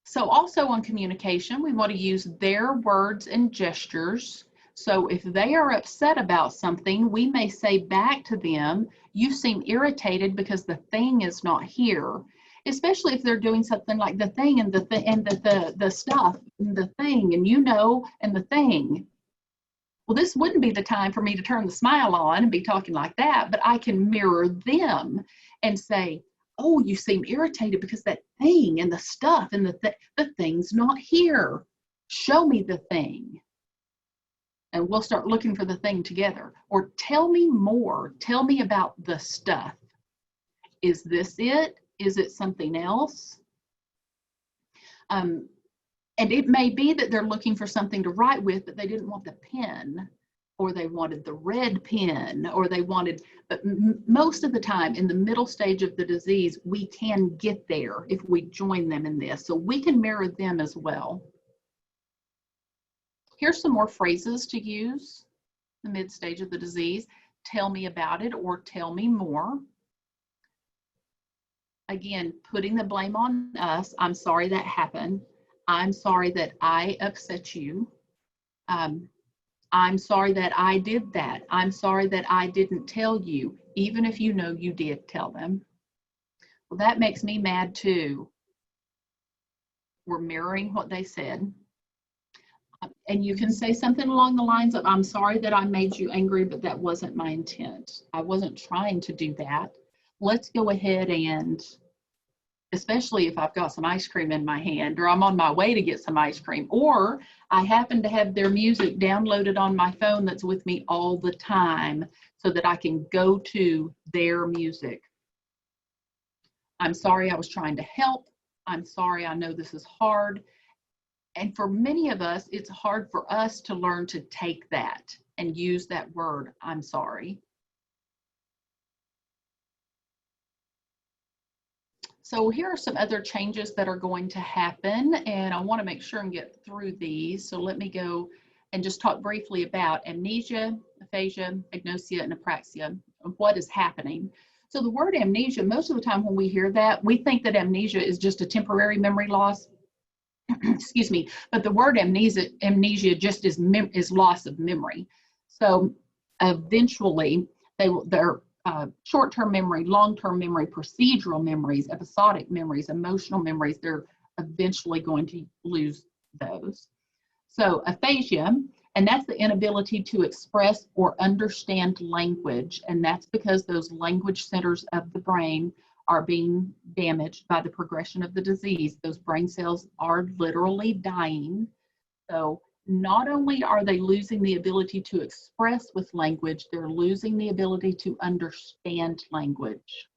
So also on communication, we want to use their words and gestures. So if they are upset about something, we may say back to them, you seem irritated because the thing is not here. Especially if they're doing something like the thing and the stuff and the thing and and the thing. Well, this wouldn't be the time for me to turn the smile on and be talking like that, but I can mirror them and say, oh, you seem irritated because that thing and the stuff and the thing's not here. Show me the thing. And we'll start looking for the thing together. Or tell me more. Tell me about the stuff. Is this it? Is it something else? And it may be that they're looking for something to write with, but they didn't want the pen, or they wanted the red pen, or they wanted, but most of the time in the middle stage of the disease, we can get there if we join them in this. So we can mirror them as well. Here's some more phrases to use in the mid stage of the disease. Tell me about it, or tell me more. Again, putting the blame on us. I'm sorry that happened. I'm sorry that I upset you. I'm sorry that I did that. I'm sorry that I didn't tell you, even if you know you did tell them. Well, that makes me mad too. We're mirroring what they said. And you can say something along the lines of, I'm sorry that I made you angry, but that wasn't my intent. I wasn't trying to do that. Let's go ahead and, especially if I've got some ice cream in my hand, or I'm on my way to get some ice cream, or I happen to have their music downloaded on my phone that's with me all the time so that I can go to their music. I'm sorry I was trying to help. I'm sorry, I know this is hard. And for many of us, it's hard for us to learn to take that and use that word, I'm sorry. So here are some other changes that are going to happen, and I want to make sure and get through these. So let me go and just talk briefly about amnesia, aphasia, agnosia, and apraxia, of what is happening. So the word amnesia, most of the time when we hear that, we think that amnesia is just a temporary memory loss. Excuse me, but the word amnesia just is loss of memory. So eventually their short-term memory, long-term memory, procedural memories, episodic memories, emotional memories, they're eventually going to lose those. So aphasia, and that's the inability to express or understand language, and that's because those language centers of the brain are being damaged by the progression of the disease. Those brain cells are literally dying. So not only are they losing the ability to express with language, they're losing the ability to understand language.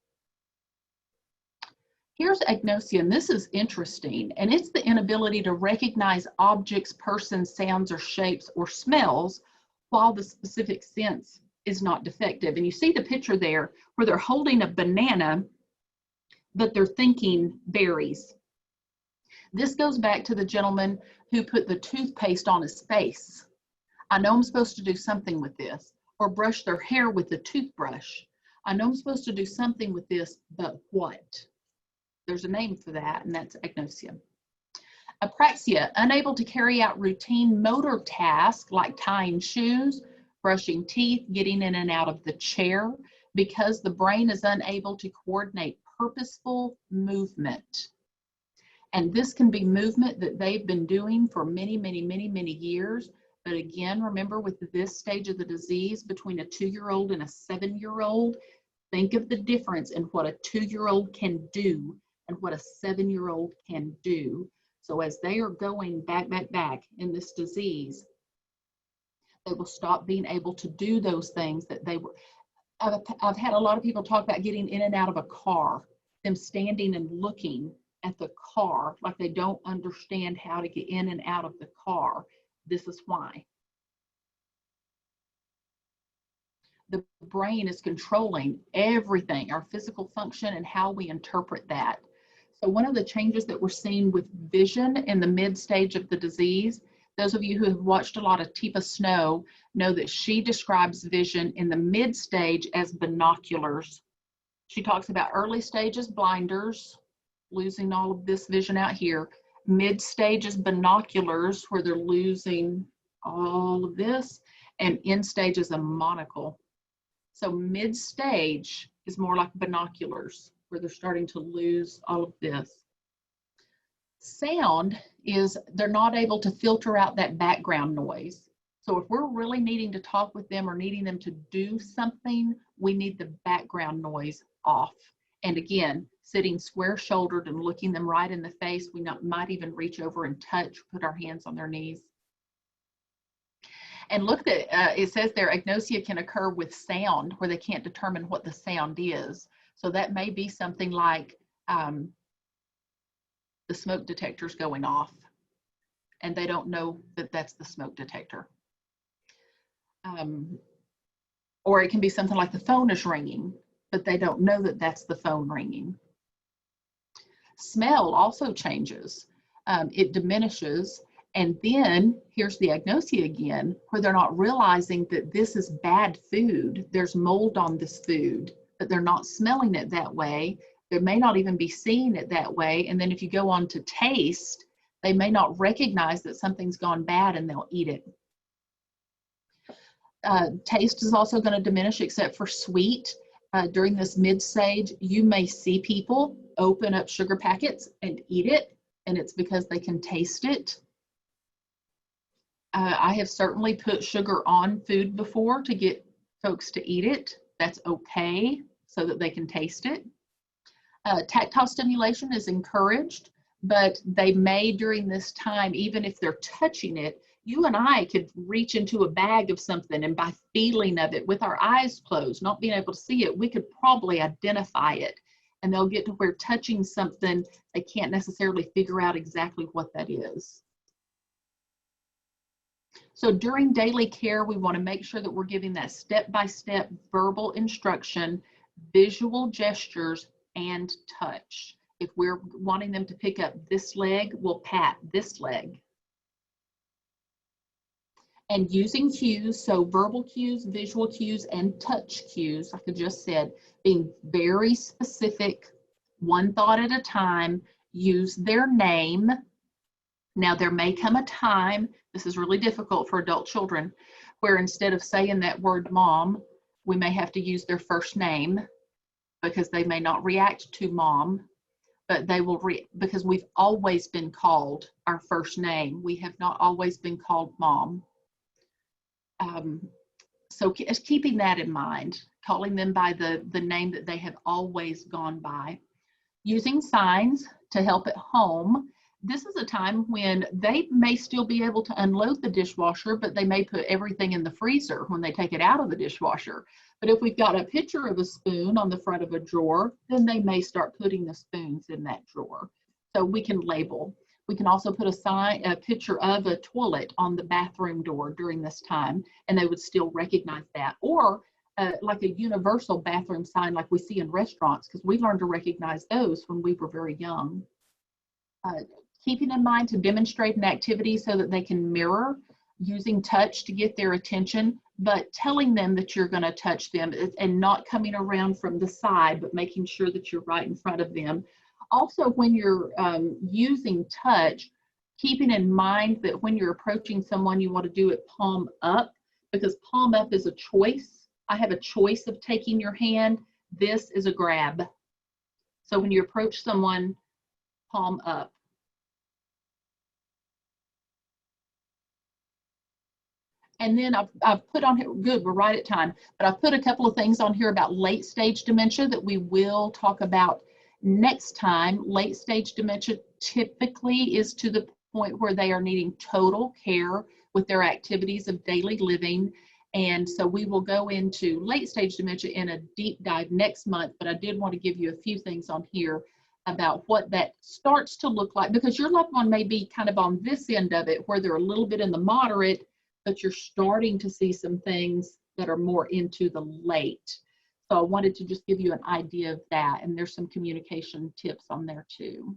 Here's agnosia, and this is interesting, and it's the inability to recognize objects, persons, sounds, or shapes, or smells while the specific sense is not defective. And you see the picture there where they're holding a banana, but they're thinking berries. This goes back to the gentleman who put the toothpaste on his face. I know I'm supposed to do something with this, or brush their hair with the toothbrush. I know I'm supposed to do something with this, but what? There's a name for that, and that's agnosia. Apraxia, unable to carry out routine motor tasks like tying shoes, brushing teeth, getting in and out of the chair, because the brain is unable to coordinate purposeful movement. And this can be movement that they've been doing for many, many, many, many years. But again, remember, with this stage of the disease, between a 2-year-old and a 7-year-old, think of the difference in what a 2-year-old can do and what a 7-year-old can do. So as they are going back in this disease, they will stop being able to do those things that they were. I've had a lot of people talk about getting in and out of a car, them standing and looking at the car like they don't understand how to get in and out of the car. This is why. The brain is controlling everything, our physical function and how we interpret that. So one of the changes that we're seeing with vision in the mid stage of the disease, those of you who have watched a lot of Tipa Snow know that she describes vision in the mid stage as binoculars. She talks about early stages, blinders, losing all of this vision out here. Mid stages, binoculars, where they're losing all of this, and end stage is a monocle. So mid stage is more like binoculars, where they're starting to lose all of this. Sound is they're not able to filter out that background noise. So if we're really needing to talk with them or needing them to do something, we need the background noise off. And again, sitting square-shouldered and looking them right in the face. We might even reach over and touch, put our hands on their knees. And look, that it says there, agnosia can occur with sound where they can't determine what the sound is. So that may be something like the smoke detector's going off, and they don't know that that's the smoke detector. Or it can be something like the phone is ringing, but they don't know that that's the phone ringing. Smell also changes. It diminishes. And then here's the agnosia again, where they're not realizing that this is bad food. There's mold on this food, but they're not smelling it that way. They may not even be seeing it that way. And then if you go on to taste, they may not recognize that something's gone bad and they'll eat it. Taste is also going to diminish except for sweet. During this mid-stage, you may see people open up sugar packets and eat it, and it's because they can taste it. I have certainly put sugar on food before to get folks to eat it. That's okay, so that they can taste it. Tactile stimulation is encouraged, but they may during this time, even if they're touching it, you and I could reach into a bag of something, and by feeling of it with our eyes closed, not being able to see it, we could probably identify it. And they'll get to where touching something, they can't necessarily figure out exactly what that is. So during daily care, we want to make sure that we're giving that step-by-step verbal instruction, visual gestures, and touch. If we're wanting them to pick up this leg, we'll pat this leg. And using cues, so verbal cues, visual cues, and touch cues, like I just said, being very specific, one thought at a time, use their name. Now, there may come a time, this is really difficult for adult children, where instead of saying that word mom, we may have to use their first name because they may not react to mom, but they will, because we've always been called our first name. We have not always been called mom. So keeping that in mind, calling them by the name that they have always gone by. Using signs to help at home. This is a time when they may still be able to unload the dishwasher, but they may put everything in the freezer when they take it out of the dishwasher. But if we've got a picture of a spoon on the front of a drawer, then they may start putting the spoons in that drawer. So we can label. We can also put a picture of a toilet on the bathroom door during this time, and they would still recognize that. Or like a universal bathroom sign like we see in restaurants, because we learned to recognize those when we were very young. Keeping in mind to demonstrate an activity so that they can mirror, using touch to get their attention, but telling them that you're going to touch them and not coming around from the side, but making sure that you're right in front of them. Also, when you're using touch, keeping in mind that when you're approaching someone, you want to do it palm up, because palm up is a choice. I have a choice of taking your hand. This is a grab. So when you approach someone, palm up. And then I've put on here, good, we're right at time, but I've put a couple of things on here about late stage dementia that we will talk about next time. Late stage dementia typically is to the point where they are needing total care with their activities of daily living. And so we will go into late stage dementia in a deep dive next month, but I did want to give you a few things on here about what that starts to look like, because your loved one may be kind of on this end of it where they're a little bit in the moderate, but you're starting to see some things that are more into the late. So I wanted to just give you an idea of that, and there's some communication tips on there too.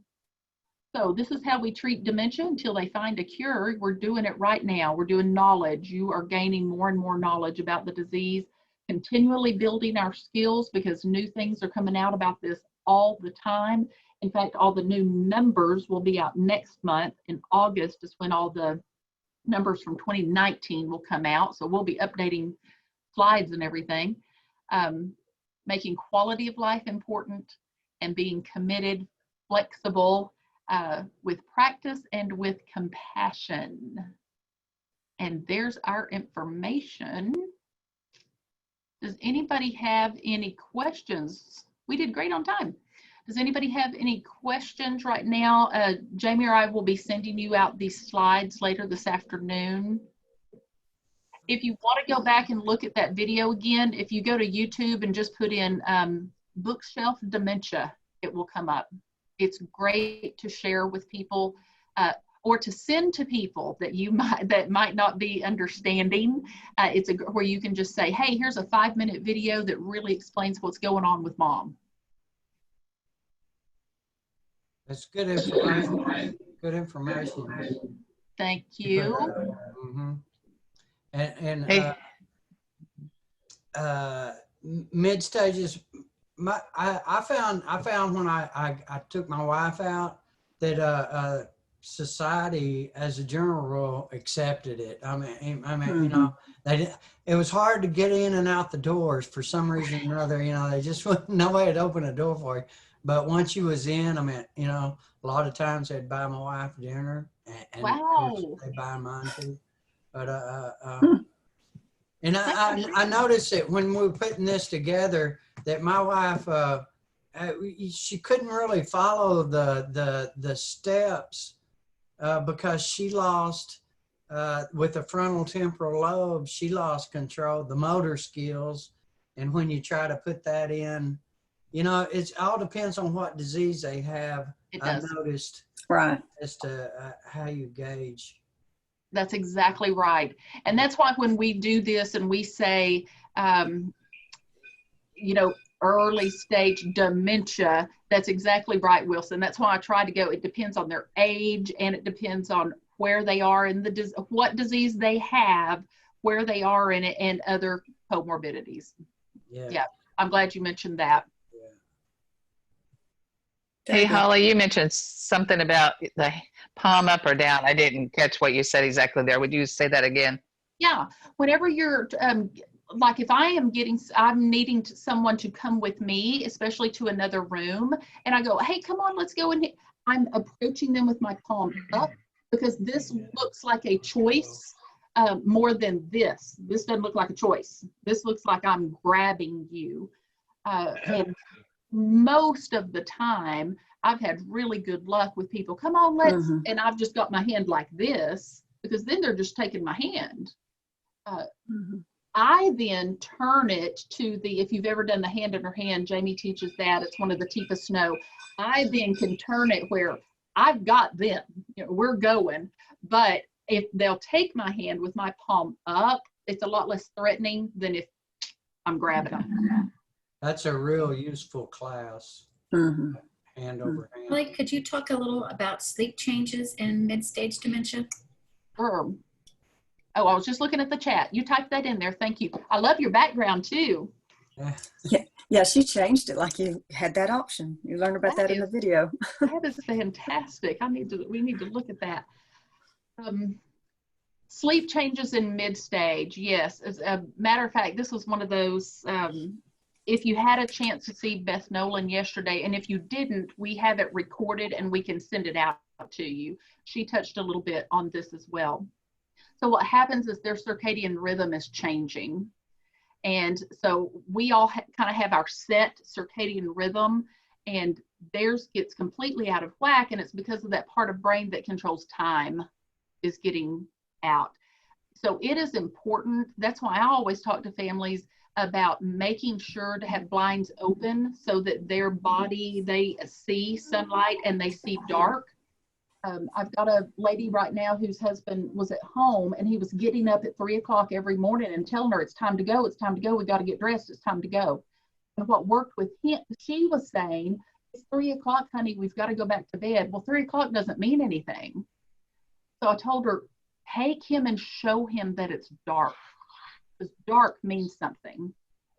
So this is how we treat dementia until they find a cure. We're doing it right now. We're doing knowledge. You are gaining more and more knowledge about the disease, continually building our skills, because new things are coming out about this all the time. In fact, all the new numbers will be out next month. In August is when all the numbers from 2019 will come out. So we'll be updating slides and everything. Making quality of life important and being committed, flexible, with practice and with compassion. And there's our information. Does anybody have any questions? We did great on time. Does anybody have any questions right now? Jamie or I will be sending you out these slides later this afternoon. If you want to go back and look at that video again, if you go to YouTube and just put in bookshelf dementia, it will come up. It's great to share with people or to send to people that might not be understanding. It's where you can just say, hey, here's a 5-minute video that really explains what's going on with mom. That's good information. Good information. Thank you. And mid stages, I found when I took my wife out that society as a general rule accepted it. I mean, you know, it was hard to get in and out the doors for some reason or other. You know, they just nobody had opened a door for you. But once you was in, I mean, you know, a lot of times they'd buy my wife dinner, and wow, they buy mine too. But and I noticed that when we were putting this together, that my wife she couldn't really follow the steps because she lost with the frontal temporal lobe. She lost control, the motor skills, and when you try to put that in, you know, it all depends on what disease they have. I noticed, right, as to how you gauge. That's exactly right. And that's why when we do this and we say, you know, early stage dementia, that's exactly right, Wilson. That's why I try to go, it depends on their age and it depends on where they are in what disease they have, where they are in it, and other comorbidities. Yeah, I'm glad you mentioned that. Hey, Holly, you mentioned something about the palm up or down. I didn't catch what you said exactly there. Would you say that again? Yeah, whenever you're, like if I'm needing someone to come with me, especially to another room, and I go, hey, come on, let's go in here. I'm approaching them with my palm up because this looks like a choice more than this. This doesn't look like a choice. This looks like I'm grabbing you. And most of the time I've had really good luck with people. Come on, let's, and I've just got my hand like this because then they're just taking my hand. I then turn it to if you've ever done the hand under hand, Jamie teaches that. It's one of the Teepa Snow. I then can turn it where I've got them, you know, we're going, but if they'll take my hand with my palm up, it's a lot less threatening than if I'm grabbing them. That's a real useful class. Hand over hand. Holly, could you talk a little about sleep changes in mid-stage dementia? Sure. Oh, I was just looking at the chat. You typed that in there. Thank you. I love your background too. Yeah, she changed it like you had that option. You learned about that in the video. That is fantastic. We need to look at that. Sleep changes in mid-stage. Yes. As a matter of fact, this was one of those, if you had a chance to see Beth Nolan yesterday, and if you didn't, we have it recorded and we can send it out to you. She touched a little bit on this as well. So what happens is their circadian rhythm is changing. And so we all kind of have our set circadian rhythm, and theirs gets completely out of whack, and it's because of that part of brain that controls time is getting out. So it is important. That's why I always talk to families about making sure to have blinds open so that their body, they see sunlight and they see dark. I've got a lady right now whose husband was at home and he was getting up at 3 o'clock every morning and telling her, it's time to go, it's time to go, we got to get dressed, it's time to go. And what worked with him, she was saying, it's 3 o'clock, honey, we've got to go back to bed. Well, 3 o'clock doesn't mean anything. So I told her, take him and show him that it's dark. Because dark means something.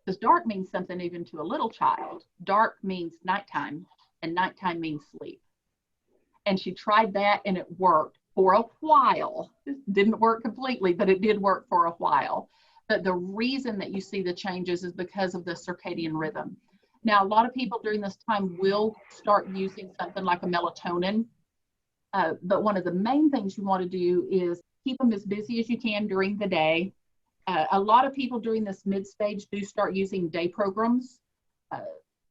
Because dark means something even to a little child. Dark means nighttime, and nighttime means sleep. And she tried that and it worked for a while. It didn't work completely, but it did work for a while. But the reason that you see the changes is because of the circadian rhythm. Now, a lot of people during this time will start using something like a melatonin. But one of the main things you want to do is keep them as busy as you can during the day. A lot of people during this mid-stage do start using day programs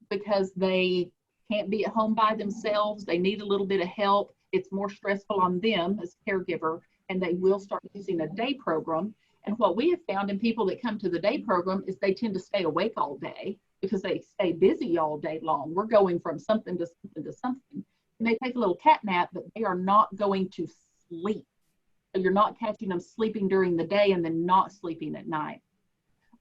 because they can't be at home by themselves, they need a little bit of help, it's more stressful on them as caregiver, and they will start using a day program. And what we have found in people that come to the day program is they tend to stay awake all day because they stay busy all day long. We're going from something to something to something. And they take a little cat nap, but they are not going to sleep. So you're not catching them sleeping during the day and then not sleeping at night.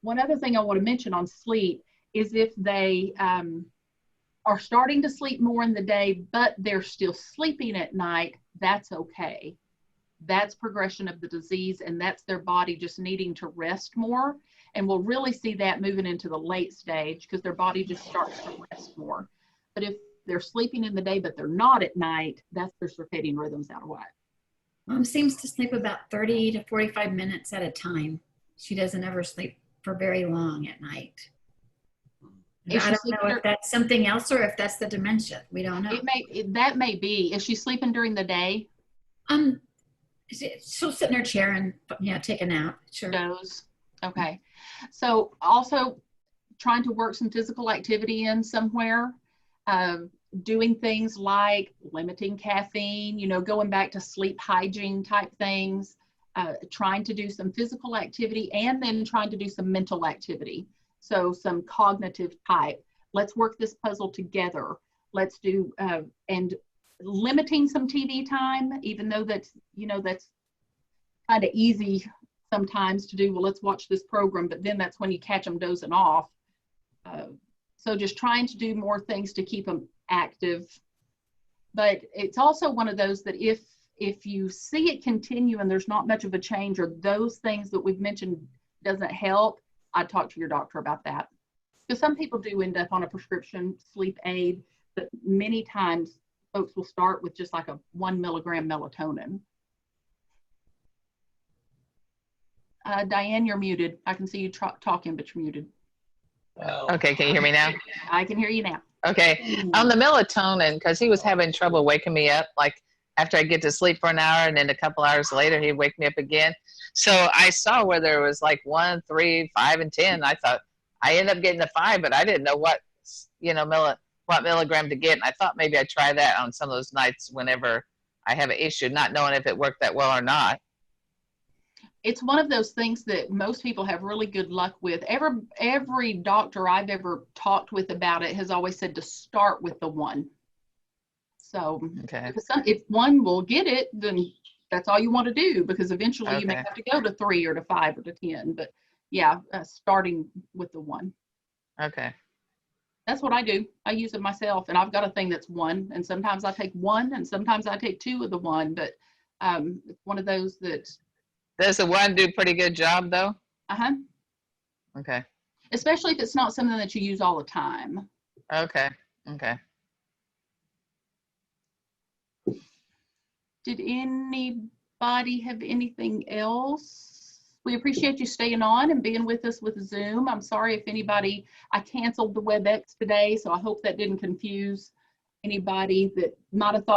One other thing I want to mention on sleep is if they are starting to sleep more in the day, but they're still sleeping at night, that's okay. That's progression of the disease, and that's their body just needing to rest more. And we'll really see that moving into the late stage because their body just starts to rest more. But if they're sleeping in the day, but they're not at night, that's their circadian rhythms out of whack. Mom seems to sleep about 30 to 45 minutes at a time. She doesn't ever sleep for very long at night. I don't know if that's something else or if that's the dementia. We don't know. That may be. Is she sleeping during the day? She'll sit in her chair and take a nap. Sure. Doze. Okay. So also trying to work some physical activity in somewhere, doing things like limiting caffeine, going back to sleep hygiene type things, trying to do some physical activity and then trying to do some mental activity. So some cognitive type. Let's work this puzzle together. Let's do, and limiting some TV time, even though that's kind of easy sometimes to do. Well, let's watch this program, but then that's when you catch them dozing off. So just trying to do more things to keep them active. But it's also one of those that if you see it continue and there's not much of a change, or those things that we've mentioned doesn't help, I'd talk to your doctor about that. Because some people do end up on a prescription sleep aid, but many times folks will start with just like a 1 milligram melatonin. Diane, you're muted. I can see you talking, but you're muted. Okay, can you hear me now? I can hear you now. Okay, on the melatonin, because he was having trouble waking me up, like after I get to sleep for an hour and then a couple hours later, he'd wake me up again. So I saw where there was like 1, 3, 5, and 10. I thought I ended up getting the 5, but I didn't know what, what milligram to get. And I thought maybe I'd try that on some of those nights whenever I have an issue, not knowing if it worked that well or not. It's one of those things that most people have really good luck with. Every doctor I've ever talked with about it has always said to start with the 1. So okay. If 1 will get it, then that's all you want to do, because eventually okay. you may have to go to 3 or to 5 or to 10. But yeah, starting with the 1. Okay. That's what I do. I use it myself, and I've got a thing that's 1, and sometimes I take 1 and sometimes I take 2 of the 1, but it's one of those that. Does the 1 do a pretty good job though? Uh-huh. Okay. Especially if it's not something that you use all the time. Okay. Okay. Did anybody have anything else? We appreciate you staying on and being with us with Zoom. I'm sorry if I canceled the WebEx today, so I hope that didn't confuse anybody that might have thought